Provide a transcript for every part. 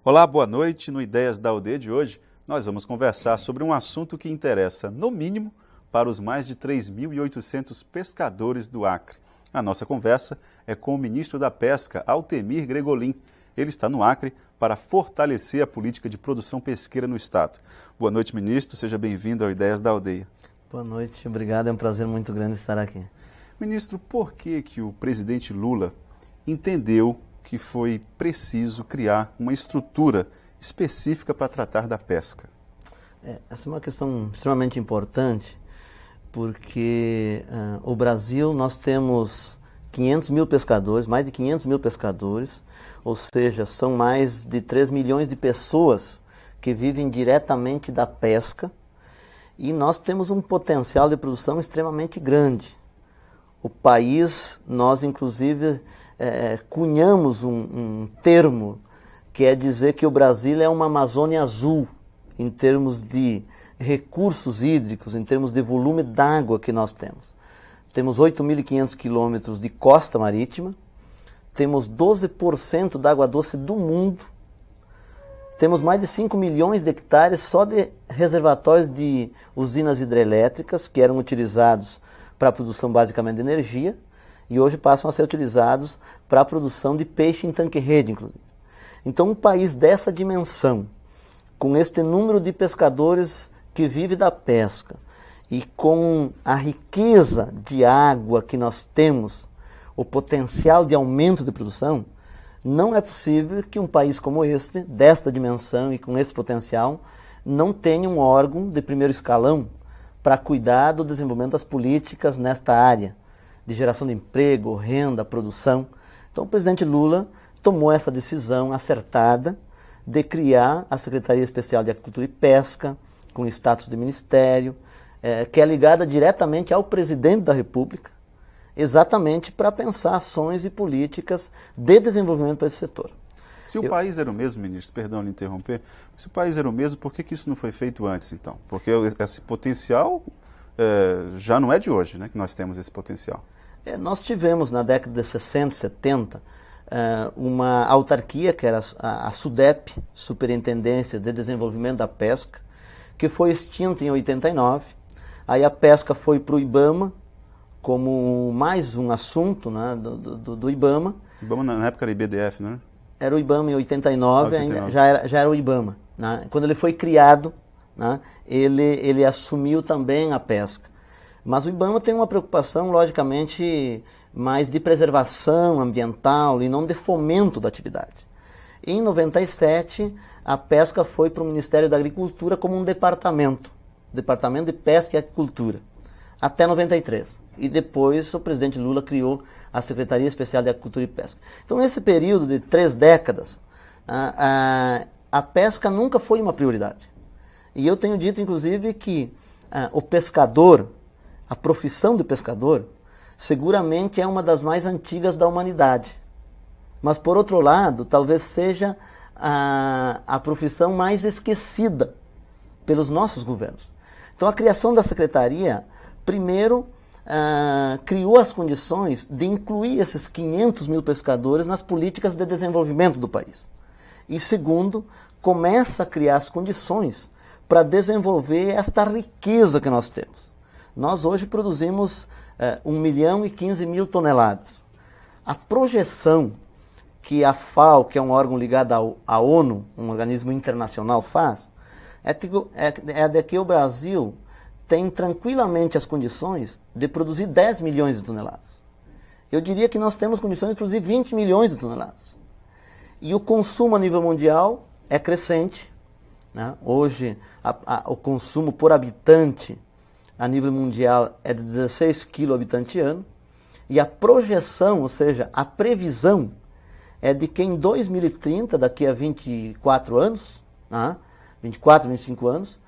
Olá, boa noite. No Ideias da Aldeia de hoje, nós vamos conversar sobre um assunto que interessa, no mínimo, para os mais de 3.800 pescadores do Acre. A nossa conversa é com o ministro da Pesca, Altemir Gregolin. Ele está no Acre para fortalecer a política de produção pesqueira no estado. Boa noite, ministro. Seja bem-vindo ao Ideias da Aldeia. Boa noite, obrigado. É um prazer muito grande estar aqui. Ministro, por que o presidente Lula entendeu que foi preciso criar uma estrutura específica para tratar da pesca? Essa é uma questão extremamente importante, porque o Brasil, nós temos 500 mil pescadores, mais de 500 mil pescadores, ou seja, são mais de 3 milhões de pessoas que vivem diretamente da pesca, e nós temos um potencial de produção extremamente grande. O país, nós inclusive cunhamos um termo que é dizer que o Brasil é uma Amazônia azul em termos de recursos hídricos, em termos de volume d'água que nós temos. Temos 8.500 quilômetros de costa marítima, temos 12% da água doce do mundo, temos mais de 5 milhões de hectares só de reservatórios de usinas hidrelétricas que eram utilizados para a produção basicamente de energia e hoje passam a ser utilizados para a produção de peixe em tanque-rede, inclusive. Então, um país dessa dimensão, com este número de pescadores que vive da pesca e com a riqueza de água que nós temos, o potencial de aumento de produção, não é possível que um país como este, desta dimensão e com esse potencial, não tenha um órgão de primeiro escalão para cuidar do desenvolvimento das políticas nesta área, de geração de emprego, renda, produção. Então o presidente Lula tomou essa decisão acertada de criar a Secretaria Especial de Agricultura e Pesca, com status de ministério, que é ligada diretamente ao presidente da República, exatamente para pensar ações e políticas de desenvolvimento para esse setor. Se o país era o mesmo, ministro, perdão lhe interromper, se o país era o mesmo, por que isso não foi feito antes, então? Porque esse potencial já não é de hoje, né, que nós temos esse potencial. Nós tivemos na década de 60, 70, uma autarquia, que era a SUDEP, Superintendência de Desenvolvimento da Pesca, que foi extinta em 89. Aí a pesca foi para o IBAMA, como mais um assunto, né, do IBAMA. IBAMA na época era IBDF, né? Era o IBAMA em 89, ainda já era o IBAMA. Né? Quando ele foi criado, né, ele assumiu também a pesca. Mas o IBAMA tem uma preocupação, logicamente, mais de preservação ambiental e não de fomento da atividade. Em 97, a pesca foi para o Ministério da Agricultura como um Departamento de Pesca e Agricultura, até 93. E depois o presidente Lula criou a Secretaria Especial de Agricultura e Pesca. Então, nesse período de 3 décadas, a pesca nunca foi uma prioridade. E eu tenho dito, inclusive, que o pescador, a profissão de pescador, seguramente é uma das mais antigas da humanidade. Mas, por outro lado, talvez seja a profissão mais esquecida pelos nossos governos. Então, a criação da secretaria, primeiro, criou as condições de incluir esses 500 mil pescadores nas políticas de desenvolvimento do país. E, segundo, começa a criar as condições para desenvolver esta riqueza que nós temos. Nós hoje produzimos 1.015.000 toneladas. A projeção que a FAO, que é um órgão ligado à ONU, um organismo internacional, faz, é de que o Brasil tem tranquilamente as condições de produzir 10 milhões de toneladas. Eu diria que nós temos condições de produzir 20 milhões de toneladas. E o consumo a nível mundial é crescente. Né? Hoje, o consumo por habitante a nível mundial é de 16 kg habitante ano, e a projeção, ou seja, a previsão, é de que em 2030, daqui a 24 anos, 24, 25 anos,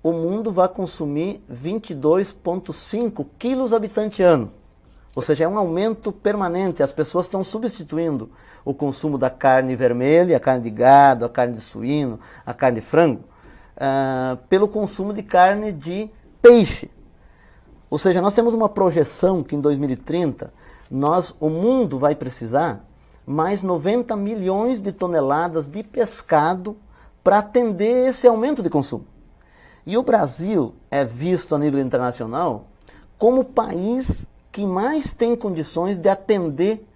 o mundo vai consumir 22,5 quilos habitante ano. Ou seja, é um aumento permanente, as pessoas estão substituindo o consumo da carne vermelha, a carne de gado, a carne de suíno, a carne de frango, pelo consumo de carne de peixe. Ou seja, nós temos uma projeção que em 2030 o mundo vai precisar mais 90 milhões de toneladas de pescado para atender esse aumento de consumo. E o Brasil é visto a nível internacional como o país que mais tem condições de atender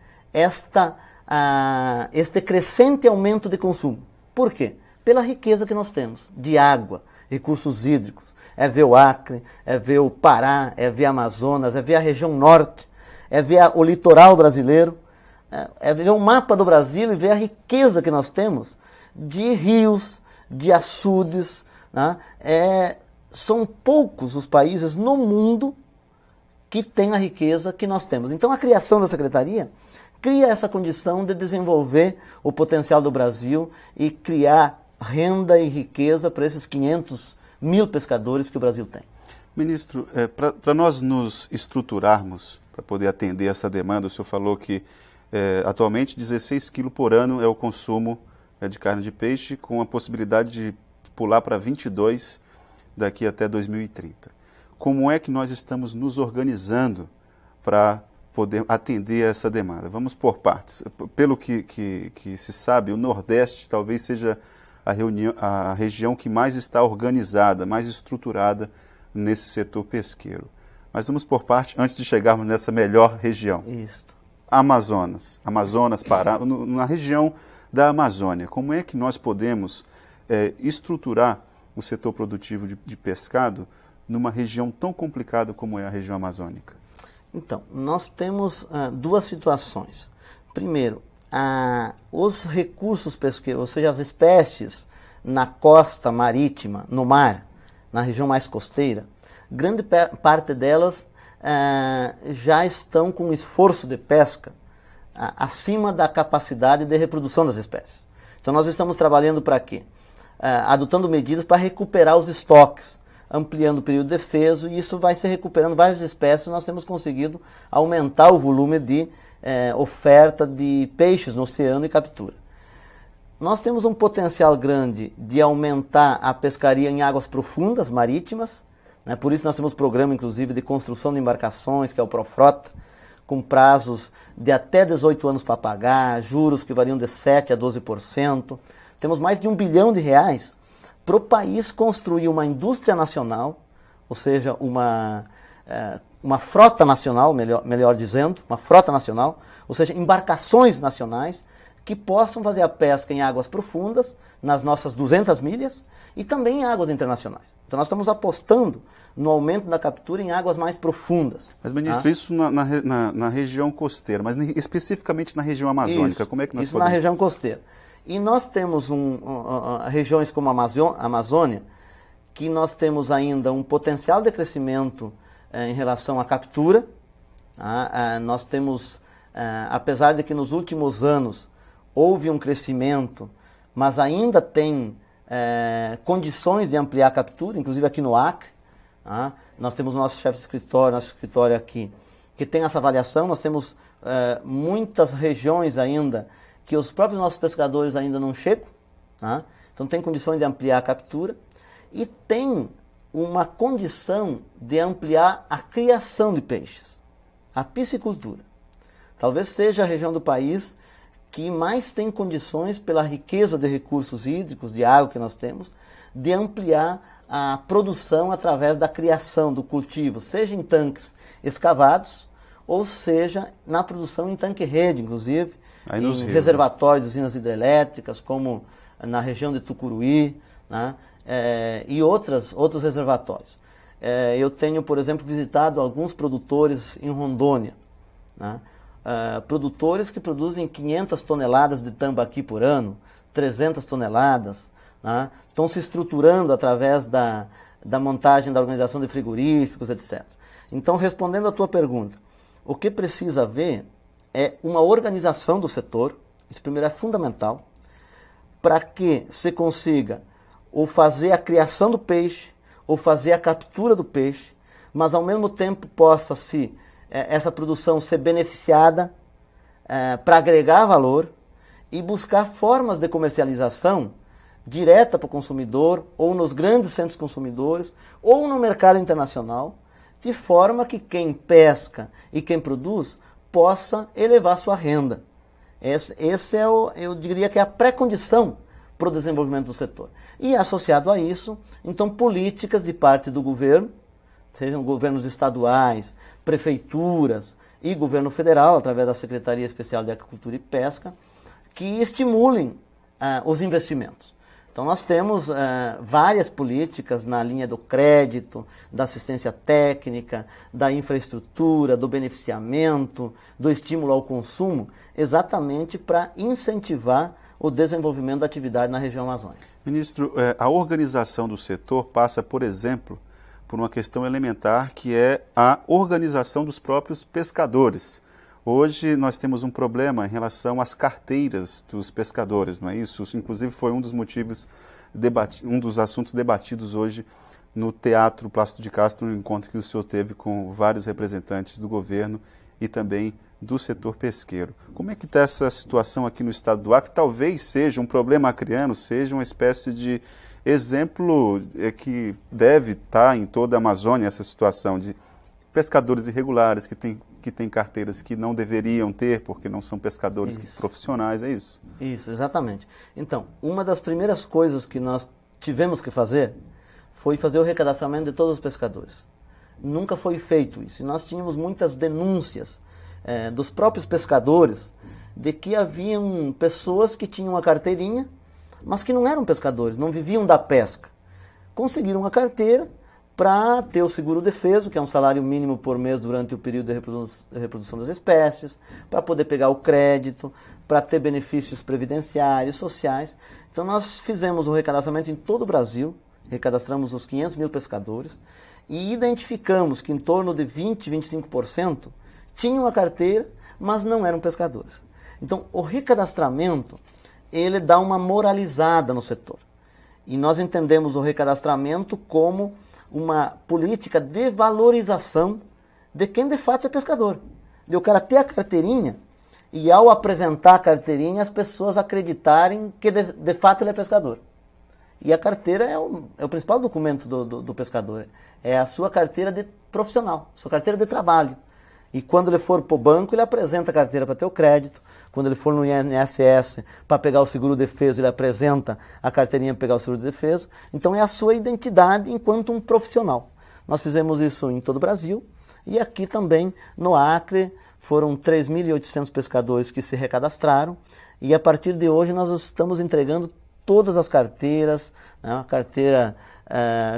este crescente aumento de consumo. Por quê? Pela riqueza que nós temos de água, recursos hídricos. É ver o Acre, é ver o Pará, é ver Amazonas, é ver a região norte, é ver o litoral brasileiro, é ver o mapa do Brasil e ver a riqueza que nós temos de rios, de açudes, né? São poucos os países no mundo que têm a riqueza que nós temos. Então a criação da Secretaria cria essa condição de desenvolver o potencial do Brasil e criar renda e riqueza para esses 500 mil pescadores que o Brasil tem. Ministro, para nós nos estruturarmos, para poder atender essa demanda, o senhor falou que atualmente 16 quilos por ano é o consumo de carne de peixe, com a possibilidade de pular para 22 daqui até 2030. Como é que nós estamos nos organizando para poder atender essa demanda? Vamos por partes. Pelo que se sabe, o Nordeste talvez seja a região que mais está organizada, mais estruturada nesse setor pesqueiro. Mas vamos por parte, antes de chegarmos nessa melhor região. Isso. Amazonas, Pará, na região da Amazônia. Como é que nós podemos estruturar o setor produtivo de pescado numa região tão complicada como é a região amazônica? Então, nós temos duas situações. Primeiro, os recursos pesqueiros, ou seja, as espécies na costa marítima, no mar, na região mais costeira, grande parte delas já estão com um esforço de pesca acima da capacidade de reprodução das espécies. Então nós estamos trabalhando para quê? Adotando medidas para recuperar os estoques, ampliando o período de defeso, e isso vai se recuperando várias espécies. Nós temos conseguido aumentar o volume de oferta de peixes no oceano e captura. Nós temos um potencial grande de aumentar a pescaria em águas profundas, marítimas, né? Por isso nós temos programa, inclusive, de construção de embarcações, que é o Profrota, com prazos de até 18 anos para pagar, juros que variam de 7% a 12%. Temos mais de R$1 bilhão para o país construir uma indústria nacional, ou seja, uma frota nacional, melhor dizendo, uma frota nacional, ou seja, embarcações nacionais que possam fazer a pesca em águas profundas, nas nossas 200 milhas, e também em águas internacionais. Então nós estamos apostando no aumento da captura em águas mais profundas. Mas, ministro, isso na região costeira, mas especificamente na região amazônica, como é que nós podemos... Isso na região costeira. E nós temos regiões como a Amazônia, que nós temos ainda um potencial de crescimento em relação à captura. Nós temos, apesar de que nos últimos anos houve um crescimento, mas ainda tem condições de ampliar a captura, inclusive aqui no Acre. Nós temos o nosso chefe de escritório, nosso escritório aqui, que tem essa avaliação. Nós temos muitas regiões ainda que os próprios nossos pescadores ainda não chegam, então tem condições de ampliar a captura e tem uma condição de ampliar a criação de peixes, a piscicultura. Talvez seja a região do país que mais tem condições, pela riqueza de recursos hídricos, de água que nós temos, de ampliar a produção através da criação, do cultivo, seja em tanques escavados, ou seja na produção em tanque-rede, inclusive, em reservatórios de usinas hidrelétricas, como na região de Tucuruí, e outros reservatórios. Eu tenho, por exemplo, visitado alguns produtores em Rondônia, produtores que produzem 500 toneladas de tambaqui por ano, 300 toneladas, estão se estruturando através da montagem da organização de frigoríficos, etc. Então, respondendo à tua pergunta, o que precisa haver é uma organização do setor, isso primeiro é fundamental, para que se consiga ou fazer a criação do peixe, ou fazer a captura do peixe, mas ao mesmo tempo possa essa produção ser beneficiada para agregar valor e buscar formas de comercialização direta para o consumidor, ou nos grandes centros consumidores, ou no mercado internacional, de forma que quem pesca e quem produz possa elevar sua renda. Esse é eu diria que é a pré-condição para o desenvolvimento do setor. E associado a isso, então, políticas de parte do governo, sejam governos estaduais, prefeituras e governo federal, através da Secretaria Especial de Agricultura e Pesca, que estimulem os investimentos. Então, nós temos várias políticas na linha do crédito, da assistência técnica, da infraestrutura, do beneficiamento, do estímulo ao consumo, exatamente para incentivar o desenvolvimento da atividade na região amazônica. Ministro, a organização do setor passa, por exemplo, por uma questão elementar, que é a organização dos próprios pescadores. Hoje nós temos um problema em relação às carteiras dos pescadores, não é isso? Isso, inclusive, foi um dos motivos, um dos assuntos debatidos hoje no Teatro Plácido de Castro, no encontro que o senhor teve com vários representantes do governo e também do setor pesqueiro. Como é que está essa situação aqui no estado do Acre? Talvez seja um problema acreano, seja uma espécie de exemplo que deve estar em toda a Amazônia, essa situação de pescadores irregulares que têm carteiras que não deveriam ter, porque não são pescadores profissionais, é isso? Isso, exatamente. Então, uma das primeiras coisas que nós tivemos que fazer foi fazer o recadastramento de todos os pescadores. Nunca foi feito isso. E nós tínhamos muitas denúncias dos próprios pescadores de que haviam pessoas que tinham uma carteirinha, mas que não eram pescadores, não viviam da pesca. Conseguiram a carteira para ter o seguro-defeso, que é um salário mínimo por mês durante o período de reprodução das espécies, para poder pegar o crédito, para ter benefícios previdenciários, sociais. Então nós fizemos o recadastramento em todo o Brasil, recadastramos os 500 mil pescadores e identificamos que em torno de 20, 25% tinham a carteira, mas não eram pescadores. Então o recadastramento, ele dá uma moralizada no setor. E nós entendemos o recadastramento como uma política de valorização de quem de fato é pescador. De o cara ter a carteirinha e ao apresentar a carteirinha as pessoas acreditarem que de fato ele é pescador. E a carteira é o principal documento do pescador. É a sua carteira de profissional, sua carteira de trabalho. E quando ele for para o banco, ele apresenta a carteira para ter o crédito. Quando ele for no INSS para pegar o seguro-defeso, ele apresenta a carteirinha para pegar o seguro-defeso. Então é a sua identidade enquanto um profissional. Nós fizemos isso em todo o Brasil e aqui também no Acre foram 3.800 pescadores que se recadastraram e a partir de hoje nós estamos entregando todas as carteiras, né, a carteira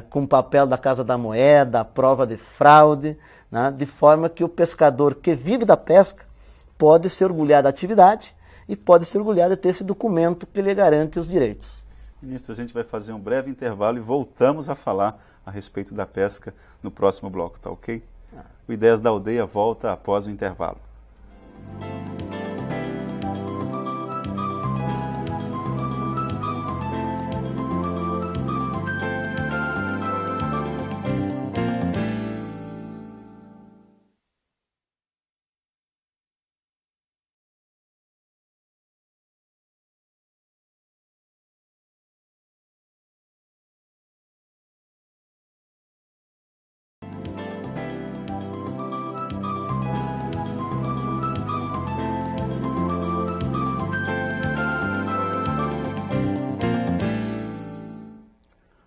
com papel da Casa da Moeda, a prova de fraude, né, de forma que o pescador que vive da pesca pode se orgulhar da atividade e pode se orgulhar de ter esse documento que lhe garante os direitos. Ministro, a gente vai fazer um breve intervalo e voltamos a falar a respeito da pesca no próximo bloco, tá ok? O Ideias da Aldeia volta após o intervalo.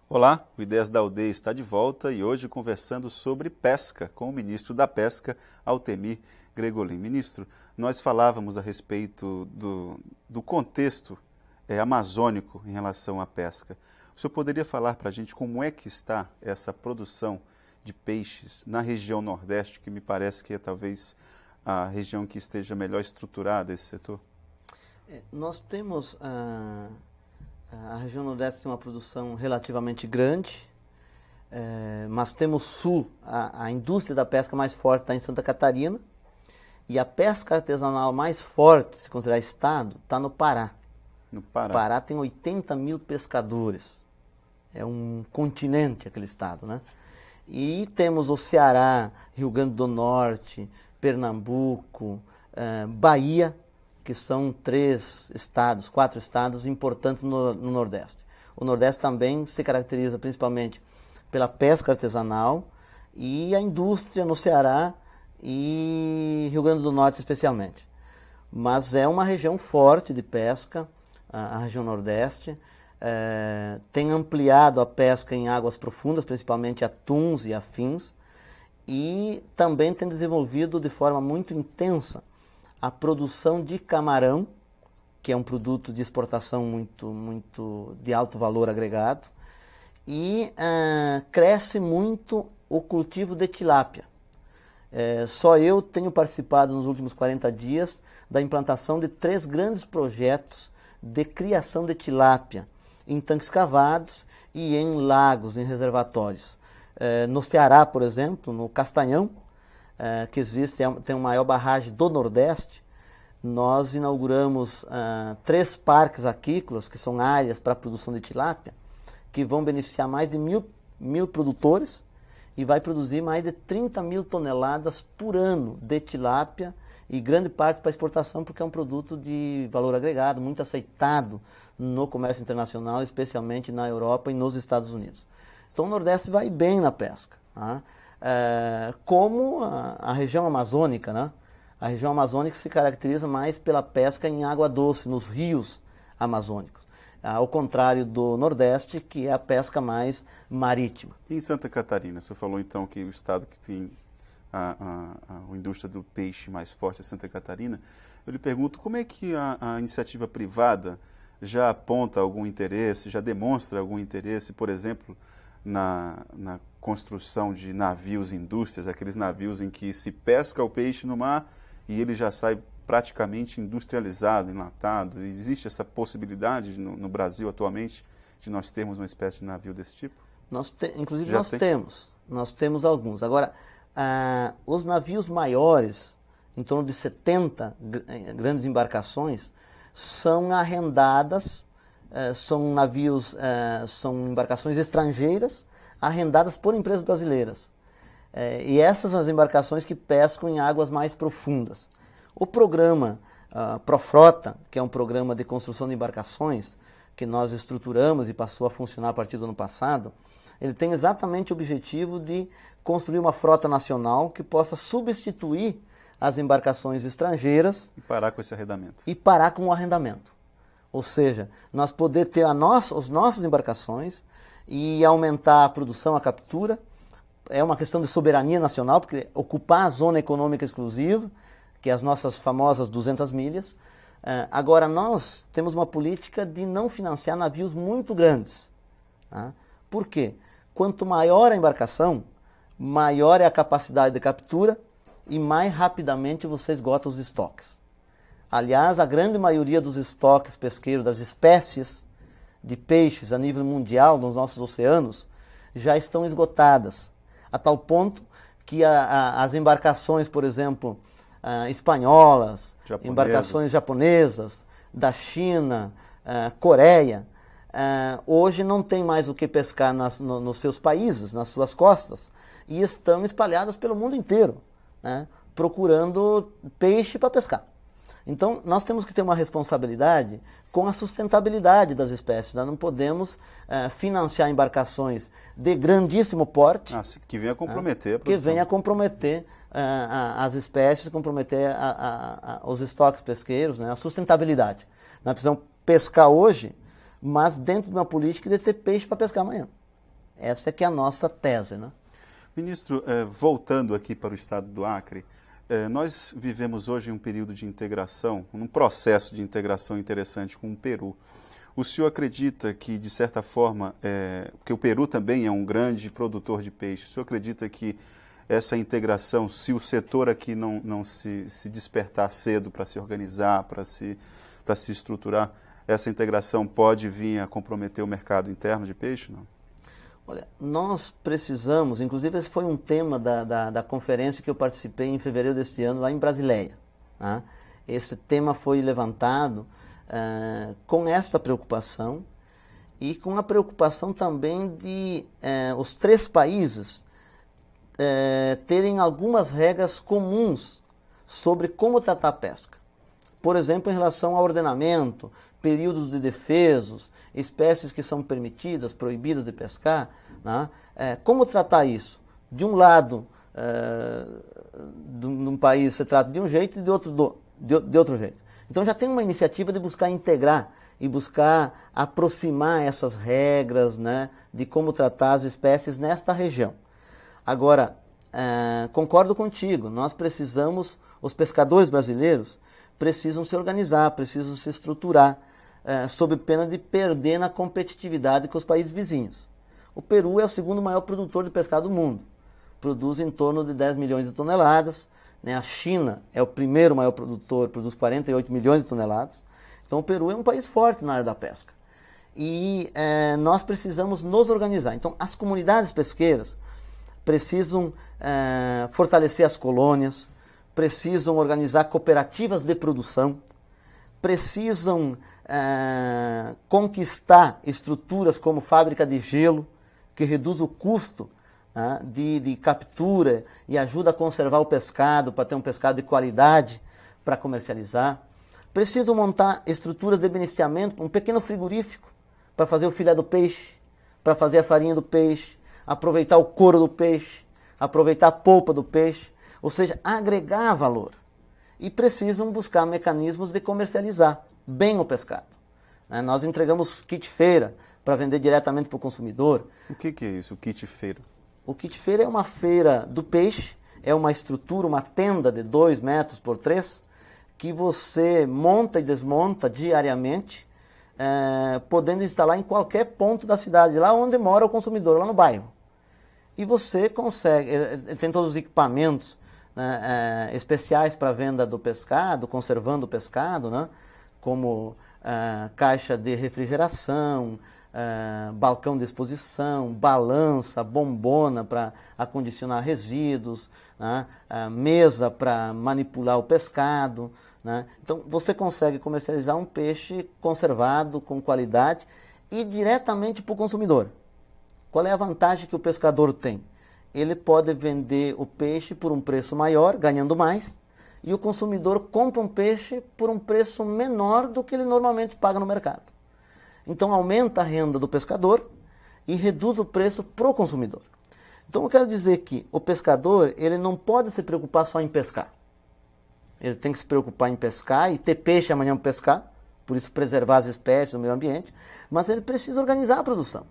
Olá, o Ideias da Aldeia está de volta e hoje conversando sobre pesca com o ministro da Pesca, Altemir Gregolin. Ministro, nós falávamos a respeito do contexto amazônico em relação à pesca. O senhor poderia falar para a gente como é que está essa produção de peixes na região Nordeste, que me parece que é talvez a região que esteja melhor estruturada esse setor? Nós temos... A região Nordeste tem uma produção relativamente grande, mas temos Sul, a indústria da pesca mais forte está em Santa Catarina, e a pesca artesanal mais forte, se considerar estado, está no Pará. No Pará. O Pará tem 80 mil pescadores, é um continente aquele estado, né? E temos o Ceará, Rio Grande do Norte, Pernambuco, Bahia, que são 4 estados importantes no Nordeste. O Nordeste também se caracteriza principalmente pela pesca artesanal e a indústria no Ceará e Rio Grande do Norte especialmente. Mas é uma região forte de pesca, a região Nordeste. Tem ampliado a pesca em águas profundas, principalmente atuns e afins, e também tem desenvolvido de forma muito intensa a produção de camarão, que é um produto de exportação muito de alto valor agregado, e cresce muito o cultivo de tilápia. Só eu tenho participado nos últimos 40 dias da implantação de 3 grandes projetos de criação de tilápia em tanques cavados e em lagos, em reservatórios. No Ceará, por exemplo, no Castanhão, que tem a maior barragem do Nordeste, nós inauguramos 3 parques aquícolas, que são áreas para a produção de tilápia, que vão beneficiar mais de mil produtores e vai produzir mais de 30 mil toneladas por ano de tilápia, e grande parte para exportação, porque é um produto de valor agregado, muito aceitado no comércio internacional, especialmente na Europa e nos Estados Unidos. Então o Nordeste vai bem na pesca, tá? Como a região amazônica, né? A região amazônica se caracteriza mais pela pesca em água doce, nos rios amazônicos, ao contrário do Nordeste, que é a pesca mais marítima. E em Santa Catarina, você falou então que o estado que tem a indústria do peixe mais forte é Santa Catarina. Eu lhe pergunto, como é que a iniciativa privada já aponta algum interesse, já demonstra algum interesse, por exemplo, na construção de navios indústrias, aqueles navios em que se pesca o peixe no mar e ele já sai praticamente industrializado, enlatado? Existe essa possibilidade no Brasil atualmente de nós termos uma espécie de navio desse tipo? Inclusive nós temos alguns. Agora, os navios maiores, em torno de 70 grandes embarcações, são arrendadas, são embarcações estrangeiras arrendadas por empresas brasileiras. E essas são as embarcações que pescam em águas mais profundas. O programa Profrota, que é um programa de construção de embarcações, que nós estruturamos e passou a funcionar a partir do ano passado, ele tem exatamente o objetivo de construir uma frota nacional que possa substituir as embarcações estrangeiras. E parar com esse arrendamento. E parar com o arrendamento. Ou seja, nós poder ter as nossas embarcações e aumentar a produção, a captura. É uma questão de soberania nacional, porque ocupar a zona econômica exclusiva, que é as nossas famosas 200 milhas. Agora, nós temos uma política de não financiar navios muito grandes. Tá? Por quê? Quanto maior a embarcação, maior é a capacidade de captura e mais rapidamente você esgota os estoques. Aliás, a grande maioria dos estoques pesqueiros, das espécies de peixes a nível mundial nos nossos oceanos, já estão esgotadas, a tal ponto que as embarcações, por exemplo, espanholas, embarcações japonesas, da China, Coreia, hoje não tem mais o que pescar nos seus países, nas suas costas, e estão espalhadas pelo mundo inteiro, né, procurando peixe para pescar. Então, nós temos que ter uma responsabilidade com a sustentabilidade das espécies. Nós não podemos financiar embarcações de grandíssimo porte. Que venha comprometer a produção. Que venha comprometer as espécies, comprometer os estoques pesqueiros, né, a sustentabilidade. Nós precisamos pescar hoje, mas dentro de uma política de ter peixe para pescar amanhã. Essa é que é a nossa tese, né? Ministro, voltando aqui para o estado do Acre, nós vivemos hoje um período de integração, um processo de integração interessante com o Peru. O senhor acredita que, de certa forma, porque o Peru também é um grande produtor de peixe, o senhor acredita que essa integração, se o setor aqui não se despertar cedo para se organizar, para se estruturar, essa integração pode vir a comprometer o mercado interno de peixe? Não? Olha, nós precisamos, inclusive esse foi um tema da conferência que eu participei em fevereiro deste ano lá em Brasileia. Tá? Esse tema foi levantado com esta preocupação e com a preocupação também de os 3 países terem algumas regras comuns sobre como tratar a pesca. Por exemplo, em relação ao ordenamento, períodos de defesos, espécies que são permitidas, proibidas de pescar, né? Como tratar isso? De um lado, num país se trata de um jeito e de outro jeito. Então já tem uma iniciativa de buscar integrar e buscar aproximar essas regras, né, de como tratar as espécies nesta região. Agora, concordo contigo, os pescadores brasileiros precisam se organizar, precisam se estruturar, sob pena de perder na competitividade com os países vizinhos. O Peru é o segundo maior produtor de pescado do mundo, produz em torno de 10 milhões de toneladas, né? A China é o primeiro maior produtor, produz 48 milhões de toneladas. Então o Peru é um país forte na área da pesca. E nós precisamos nos organizar. Então as comunidades pesqueiras precisam fortalecer as colônias, precisam organizar cooperativas de produção, precisam conquistar estruturas como fábrica de gelo, que reduz o custo de captura e ajuda a conservar o pescado, para ter um pescado de qualidade para comercializar. Precisam montar estruturas de beneficiamento, um pequeno frigorífico para fazer o filé do peixe, para fazer a farinha do peixe, aproveitar o couro do peixe, aproveitar a polpa do peixe, ou seja, agregar valor. E precisam buscar mecanismos de comercializar bem o pescado. Nós entregamos kit feira para vender diretamente para o consumidor. O que é isso, o kit feira? O kit feira é uma feira do peixe, é uma estrutura, uma tenda de 2 metros por 3, que você monta e desmonta diariamente, podendo instalar em qualquer ponto da cidade, lá onde mora o consumidor, lá no bairro. E você consegue, ele tem todos os equipamentos, né, especiais para venda do pescado, conservando o pescado, né, como caixa de refrigeração, balcão de exposição, balança, bombona para acondicionar resíduos, né, mesa para manipular o pescado, né. Então você consegue comercializar um peixe conservado, com qualidade e diretamente para o consumidor. Qual é a vantagem que o pescador tem? Ele pode vender o peixe por um preço maior, ganhando mais, e o consumidor compra um peixe por um preço menor do que ele normalmente paga no mercado. Então aumenta a renda do pescador e reduz o preço para o consumidor. Então eu quero dizer que o pescador, ele não pode se preocupar só em pescar. Ele tem que se preocupar em pescar e ter peixe amanhã para pescar, por isso preservar as espécies, o meio ambiente, mas ele precisa organizar a produção.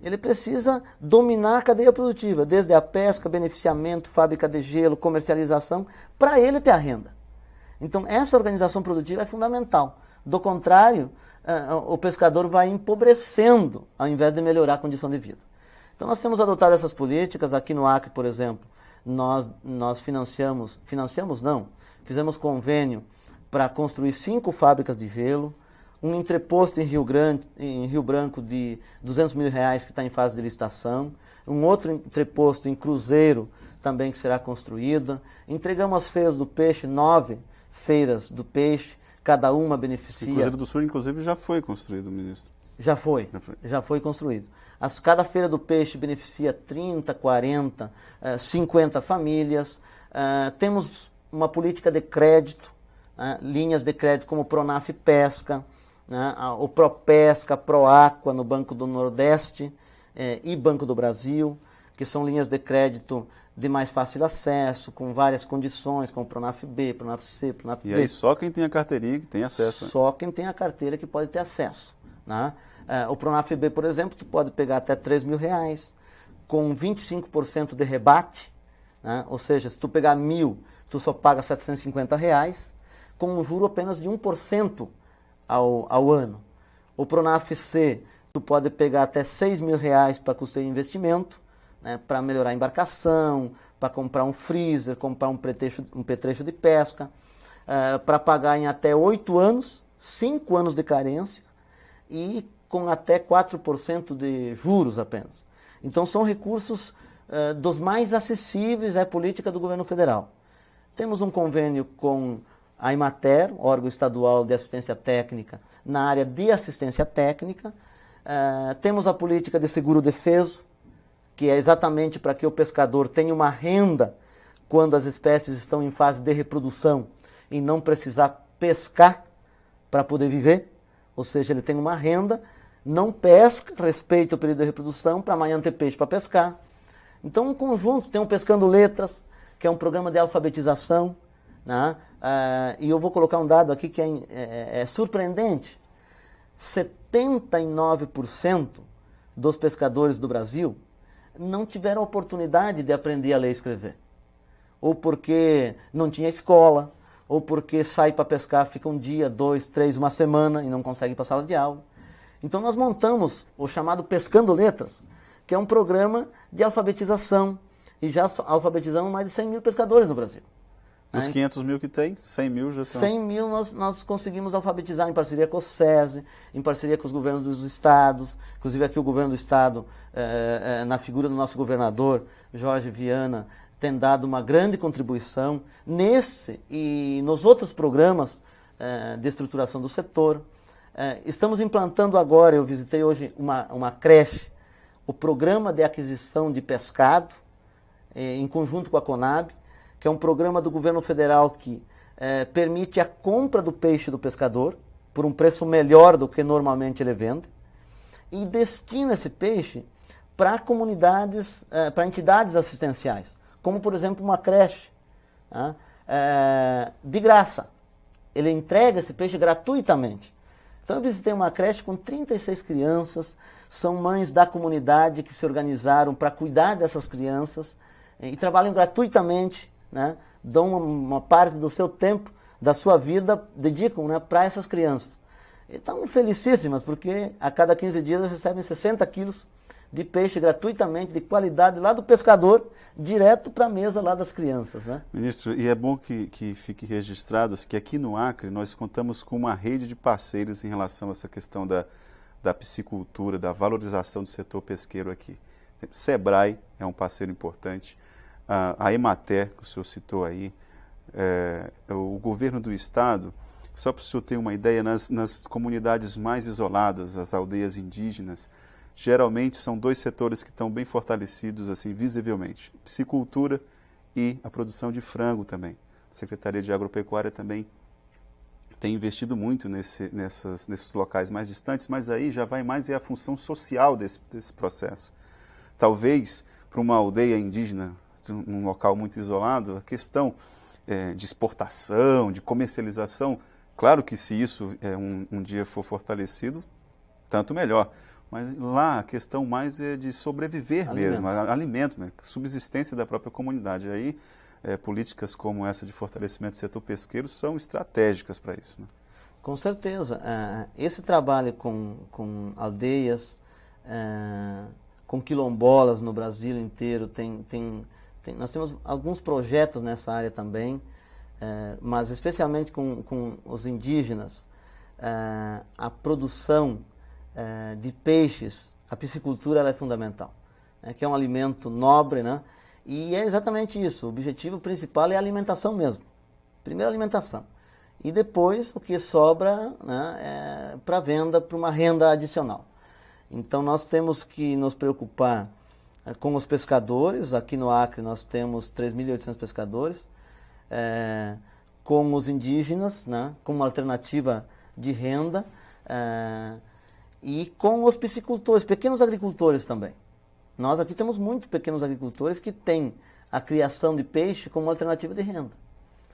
Ele precisa dominar a cadeia produtiva, desde a pesca, beneficiamento, fábrica de gelo, comercialização, para ele ter a renda. Então essa organização produtiva é fundamental. Do contrário, o pescador vai empobrecendo, ao invés de melhorar a condição de vida. Então nós temos adotado essas políticas. Aqui no Acre, por exemplo, nós fizemos convênio para construir 5 fábricas de gelo, um entreposto em Rio Branco de R$200 mil que está em fase de licitação, um outro entreposto em Cruzeiro também que será construída. Entregamos as feiras do peixe, 9 feiras do peixe, cada uma beneficia... O Cruzeiro do Sul, inclusive, já foi construído, ministro. Já foi construído. Cada feira do peixe beneficia 30, 40, 50 famílias. Temos uma política de crédito, linhas de crédito como o Pronaf Pesca, o Propesca, Proaqua no Banco do Nordeste e Banco do Brasil, que são linhas de crédito de mais fácil acesso, com várias condições, como Pronaf B, Pronaf C, Pronaf D. E aí só quem tem a carteirinha que tem acesso. Só quem tem a carteira que pode ter acesso. Né? O Pronaf B, por exemplo, tu pode pegar até R$3 mil, com 25% de rebate, né? Ou seja, se tu pegar 1.000, tu só paga R$750, com um juro apenas de 1% ao ano. O Pronaf C, tu pode pegar até R$6 mil para custeio de investimento, né, para melhorar a embarcação, para comprar um freezer, comprar um petrecho de pesca, para pagar em até 8 anos, 5 anos de carência e com até 4% de juros apenas. Então são recursos dos mais acessíveis à política do governo federal. Temos um convênio com a Emater, órgão estadual de assistência técnica, na área de assistência técnica. Temos a política de seguro defeso, que é exatamente para que o pescador tenha uma renda quando as espécies estão em fase de reprodução e não precisar pescar para poder viver. Ou seja, ele tem uma renda, não pesca, respeita o período de reprodução para amanhã ter peixe para pescar. Então, um conjunto, tem o Pescando Letras, que é um programa de alfabetização, né, e eu vou colocar um dado aqui que é surpreendente, 79% dos pescadores do Brasil não tiveram oportunidade de aprender a ler e escrever. Ou porque não tinha escola, ou porque sai para pescar, fica um dia, 2, 3, uma semana e não consegue ir para a sala de aula. Então nós montamos o chamado Pescando Letras, que é um programa de alfabetização, e já alfabetizamos mais de 100 mil pescadores no Brasil. Dos 500 mil que tem, 100 mil já são... 100 mil nós conseguimos alfabetizar em parceria com o SESI, em parceria com os governos dos estados, inclusive aqui o governo do estado, na figura do nosso governador, Jorge Viana, tem dado uma grande contribuição nesse e nos outros programas de estruturação do setor. Estamos implantando agora, eu visitei hoje uma creche, o Programa de Aquisição de Pescado, em conjunto com a Conab, que é um programa do governo federal que permite a compra do peixe do pescador por um preço melhor do que normalmente ele vende e destina esse peixe para comunidades, para entidades assistenciais, como por exemplo uma creche, de graça. Ele entrega esse peixe gratuitamente. Então eu visitei uma creche com 36 crianças, são mães da comunidade que se organizaram para cuidar dessas crianças e trabalham gratuitamente, né? Dão uma parte do seu tempo, da sua vida, dedicam, né, para essas crianças. E estão felicíssimas, porque a cada 15 dias eles recebem 60 quilos de peixe gratuitamente, de qualidade, lá do pescador, direto para a mesa lá das crianças, né? Ministro, e é bom que fique registrado que aqui no Acre nós contamos com uma rede de parceiros em relação a essa questão da piscicultura, da valorização do setor pesqueiro aqui. Sebrae é um parceiro importante, a Emater, que o senhor citou aí, o governo do estado, só para o senhor ter uma ideia, nas comunidades mais isoladas, as aldeias indígenas, geralmente são dois setores que estão bem fortalecidos, assim, visivelmente, piscicultura e a produção de frango também. A Secretaria de Agropecuária também tem investido muito nesses locais mais distantes, mas aí já vai mais a função social desse processo. Talvez, para uma aldeia indígena, num local muito isolado, a questão de exportação, de comercialização, claro que se isso um dia for fortalecido, tanto melhor. Mas lá a questão mais é de sobreviver mesmo, alimento, né? Subsistência da própria comunidade. Aí políticas como essa de fortalecimento do setor pesqueiro são estratégicas para isso, né? Com certeza. Esse trabalho com aldeias, com quilombolas no Brasil inteiro, nós temos alguns projetos nessa área também, mas especialmente com os indígenas, a produção de peixes, a piscicultura ela é fundamental, né, que é um alimento nobre, né, e é exatamente isso, o objetivo principal é a alimentação mesmo. Primeiro a alimentação, e depois o que sobra, né, para venda, para uma renda adicional. Então nós temos que nos preocupar com os pescadores. Aqui no Acre nós temos 3.800 pescadores, com os indígenas, né, como uma alternativa de renda, e com os piscicultores, pequenos agricultores também. Nós aqui temos muitos pequenos agricultores que têm a criação de peixe como alternativa de renda.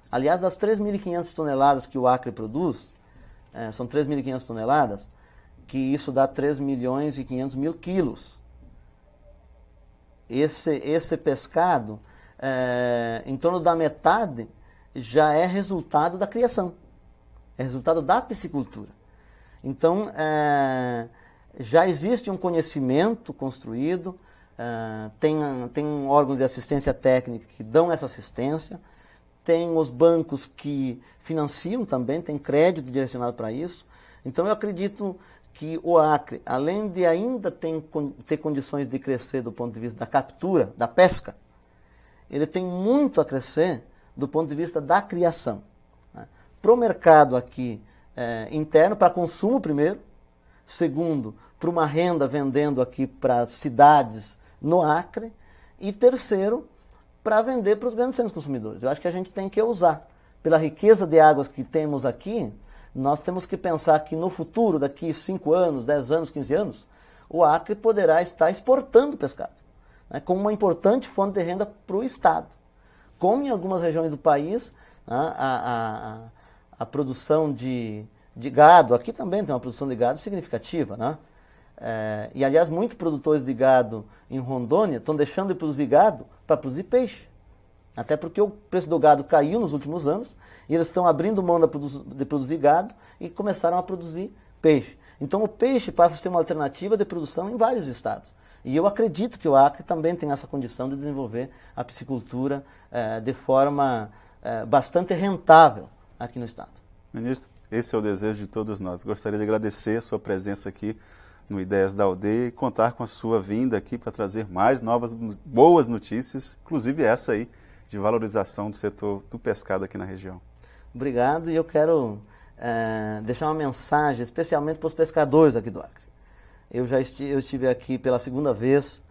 Aliás, das 3.500 toneladas que o Acre produz, são 3.500 toneladas, que isso dá 3.500.000 quilos. Esse pescado, em torno da metade, já é resultado da criação, é resultado da piscicultura. Então, já existe um conhecimento construído, tem órgãos de assistência técnica que dão essa assistência, tem os bancos que financiam também, tem crédito direcionado para isso. Então, eu acredito que o Acre, além de ainda ter condições de crescer do ponto de vista da captura, da pesca, ele tem muito a crescer do ponto de vista da criação, né? Para o mercado aqui interno, para consumo primeiro, segundo, para uma renda vendendo aqui para cidades no Acre, e terceiro, para vender para os grandes centros consumidores. Eu acho que a gente tem que usar, pela riqueza de águas que temos aqui, nós temos que pensar que no futuro, daqui 5 anos, 10 anos, 15 anos, o Acre poderá estar exportando pescado, né, como uma importante fonte de renda para o Estado. Como em algumas regiões do país né, a produção de gado. Aqui também tem uma produção de gado significativa, né? E, aliás, muitos produtores de gado em Rondônia estão deixando de produzir gado para produzir peixe. Até porque o preço do gado caiu nos últimos anos e eles estão abrindo mão de produzir gado e começaram a produzir peixe. Então, o peixe passa a ser uma alternativa de produção em vários estados. E eu acredito que o Acre também tem essa condição de desenvolver a piscicultura de forma bastante rentável aqui no estado. Ministro, esse é o desejo de todos nós. Gostaria de agradecer a sua presença aqui no Ideias da Aldeia e contar com a sua vinda aqui para trazer mais novas, boas notícias, inclusive essa aí, de valorização do setor do pescado aqui na região. Obrigado, e eu quero deixar uma mensagem especialmente para os pescadores aqui do Acre. Eu estive aqui pela segunda vez.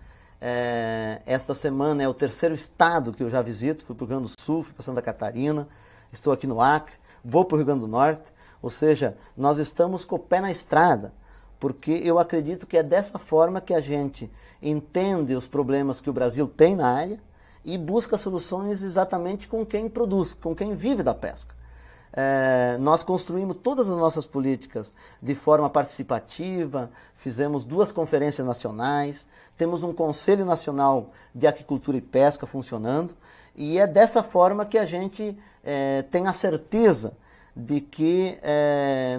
Esta semana é o terceiro estado que eu já visito. Fui para o Rio Grande do Sul, fui para Santa Catarina, estou aqui no Acre, vou para o Rio Grande do Norte. Ou seja, nós estamos com o pé na estrada, porque eu acredito que é dessa forma que a gente entende os problemas que o Brasil tem na área e busca soluções exatamente com quem produz, com quem vive da pesca. Nós construímos todas as nossas políticas de forma participativa, fizemos 2 conferências nacionais, temos um Conselho Nacional de Aquicultura e Pesca funcionando, e é dessa forma que a gente tem a certeza de que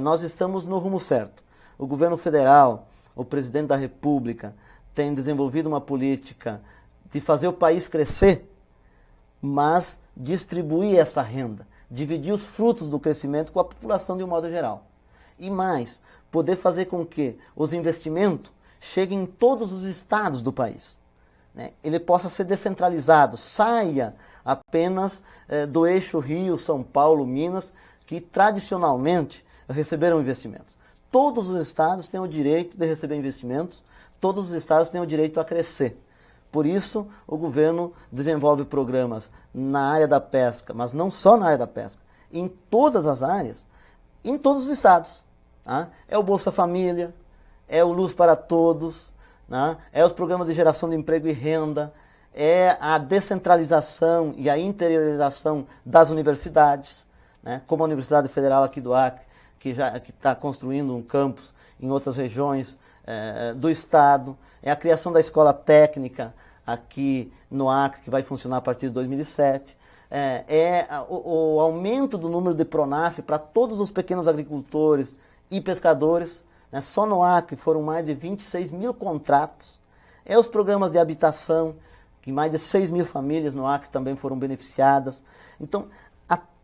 nós estamos no rumo certo. O governo federal, o presidente da República, tem desenvolvido uma política de fazer o país crescer, mas distribuir essa renda, dividir os frutos do crescimento com a população de um modo geral. E mais, poder fazer com que os investimentos cheguem em todos os estados do país, né? Ele possa ser descentralizado, saia apenas do eixo Rio, São Paulo, Minas, que tradicionalmente receberam investimentos. Todos os estados têm o direito de receber investimentos, todos os estados têm o direito a crescer. Por isso, o governo desenvolve programas na área da pesca, mas não só na área da pesca, em todas as áreas, em todos os estados. Tá? É o Bolsa Família, é o Luz para Todos, tá? É os programas de geração de emprego e renda, é a descentralização e a interiorização das universidades, né? Como a Universidade Federal aqui do Acre, que está construindo um campus em outras regiões do estado, é a criação da escola técnica aqui no Acre, que vai funcionar a partir de 2007, o aumento do número de PRONAF para todos os pequenos agricultores e pescadores, né? Só no Acre foram mais de 26 mil contratos, os programas de habitação, que mais de 6 mil famílias no Acre também foram beneficiadas. Então,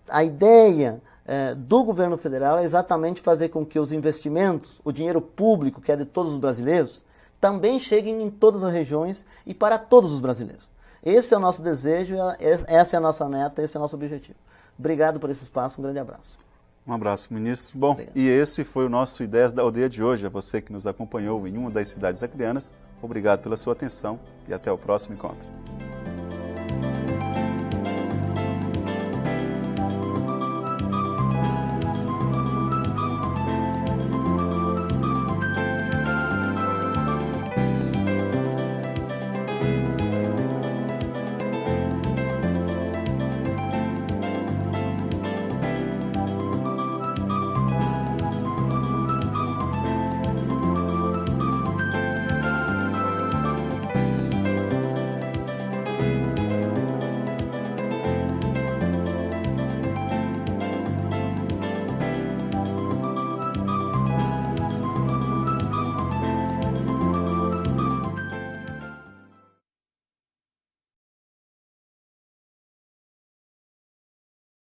a ideia do governo federal é exatamente fazer com que os investimentos, o dinheiro público, que é de todos os brasileiros, também cheguem em todas as regiões e para todos os brasileiros. Esse é o nosso desejo, essa é a nossa meta, esse é o nosso objetivo. Obrigado por esse espaço, um grande abraço. Um abraço, ministro. Bom, obrigado. E esse foi o nosso Ideias da Aldeia de hoje. A você que nos acompanhou em uma das cidades acreanas, obrigado pela sua atenção e até o próximo encontro.